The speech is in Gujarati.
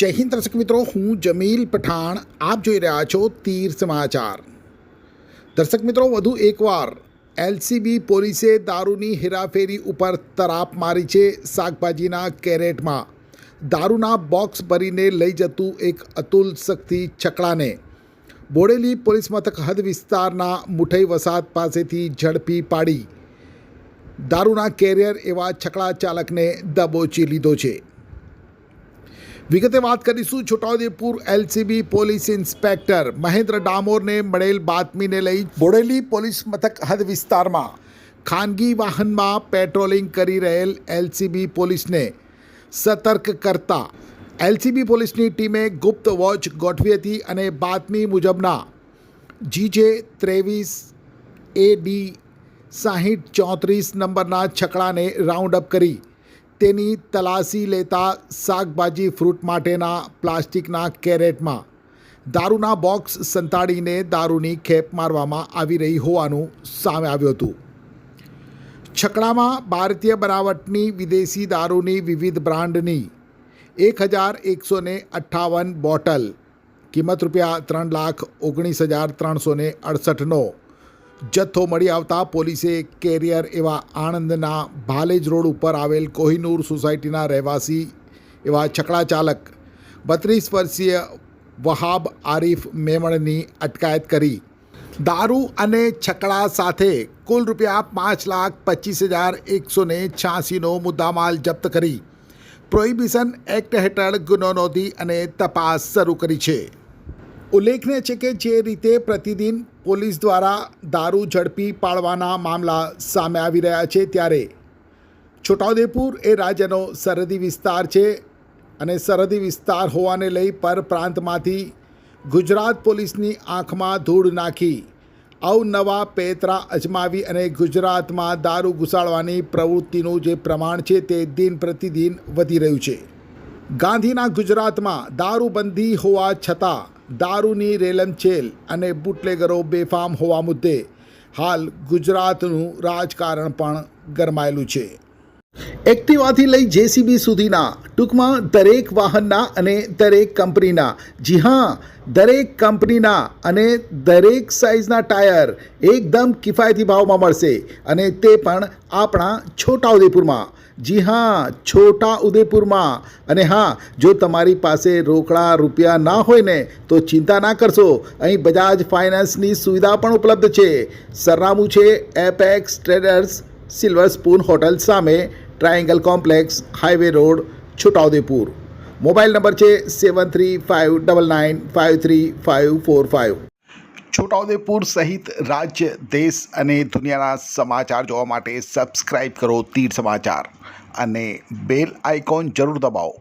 જય હિન્દ દર્શક મિત્રો, હું જમીલ પઠાણ. આપ જોઈ રહ્યા છો તીર સમાચાર. દર્શક મિત્રો, વધુ એકવાર એલસીબી પોલીસે દારૂની હેરાફેરી ઉપર તરાપ મારી છે. શાકભાજીના કેરેટમાં દારૂના બોક્સ ભરીને લઈ જતું એક અતુલ શક્તિ છકડાને બોડેલી પોલીસ મથક હદ વિસ્તારના મુઠઈ વસાહત પાસેથી ઝડપી પાડી દારૂના કેરિયર એવા છકડા ચાલકને દબોચી લીધો છે. વિગતે વાત કરીશું. Chhota Udepur LCB police inspector Mahendra ડામોરને મળેલ બાતમીને લઈ બોડેલી પોલીસ મથક હદ વિસ્તારમાં ખાનગી વાહનમાં પેટ્રોલિંગ કરી રહેલ એલસીબી પોલીસને સતર્ક કરતા એલસીબી પોલીસની ટીમે ગુપ્ત વોચ ગોઠવી હતી અને બાતમી મુજબના GJ 23 AD 6034 નંબરના છકડાને રાઉન્ડ અપ કરી તેની તલાશી લેતા શાકભાજી ફ્રૂટ માટેના પ્લાસ્ટિકના કેરેટમાં દારૂના બોક્સ સંતાડીને દારૂની ખેપ મારવામાં આવી રહી હોવાનું સામે આવ્યું હતું. છકડામાં ભારતીય બનાવટની વિદેશી દારૂની વિવિધ બ્રાન્ડની 1158 બોટલ, કિંમત રૂપિયા 3,19,368નો જથ્થો મળી આવતા પોલીસે કેરિયર એવા આણંદના ભાલેજ રોડ ઉપર આવેલ કોહિનૂર સોસાયટીના રહેવાસી એવા છકડા ચાલક 32 વર્ષીય વહાબ આરીફ મેમણની અટકાયત કરી દારૂ અને છકડા સાથે કુલ રૂપિયા 5,25,186નો મુદ્દામાલ જપ્ત કરી પ્રોહિબિશન એક્ટ હેઠળ ગુનો નોંધી અને તપાસ શરૂ કરી છે. ઉલ્લેખનીય છે કે જે રીતે પ્રતિદિન પોલીસ દ્વારા દારૂ ઝડપી પાડવાના મામલા સામે આવી રહ્યા છે, ત્યારે છોટાઉદેપુર એ રાજ્યનો સરહદી વિસ્તાર છે અને સરહદી વિસ્તાર હોવાને લઈ પરપ્રાંતમાંથી ગુજરાત પોલીસની આંખમાં ધૂળ નાખી અવનવા પેતરા અજમાવી અને ગુજરાતમાં દારૂ ઘુસાડવાની પ્રવૃત્તિનું જે પ્રમાણ છે તે દિન પ્રતિદિન વધી રહ્યું છે. ગાંધીના ગુજરાતમાં દારૂબંધી હોવા છતાં દારૂની રેલમછેલ અને બુટલેગરો બેફામ હોવા મુદ્દે હાલ ગુજરાતનું રાજકારણ પણ ગરમાયેલું છે. એક્ટિવાથી લઈ JCB સુધીના, ટૂંકમાં દરેક વાહનના અને દરેક કંપનીના, જી હા, દરેક કંપનીના અને દરેક સાઇઝના ટાયર એકદમ કિફાયતી ભાવમાં મળશે અને તે પણ આપણા છોટાઉદેપુરમાં. જી હા, છોટા ઉદેપુરમાં. અને હા, જો તમારી પાસે રોકડા રૂપિયા ના હોય ને તો ચિંતા ના કરશો, અહીં બજાજ ફાઇનાન્સની સુવિધા પણ ઉપલબ્ધ છે. સરનામું છે Apex Traders, Silver Spoon hotel સામે, Triangle Complex, highway road, Chhota Udepur. Mobile number છે 7359953545. છોટાઉદેપુર સહિત રાજ્ય, દેશ અને દુનિયાના સમાચાર જોવા માટે સબસ્ક્રાઈબ કરો તીર સમાચાર અને બેલ આઇકોન જરૂર દબાવો.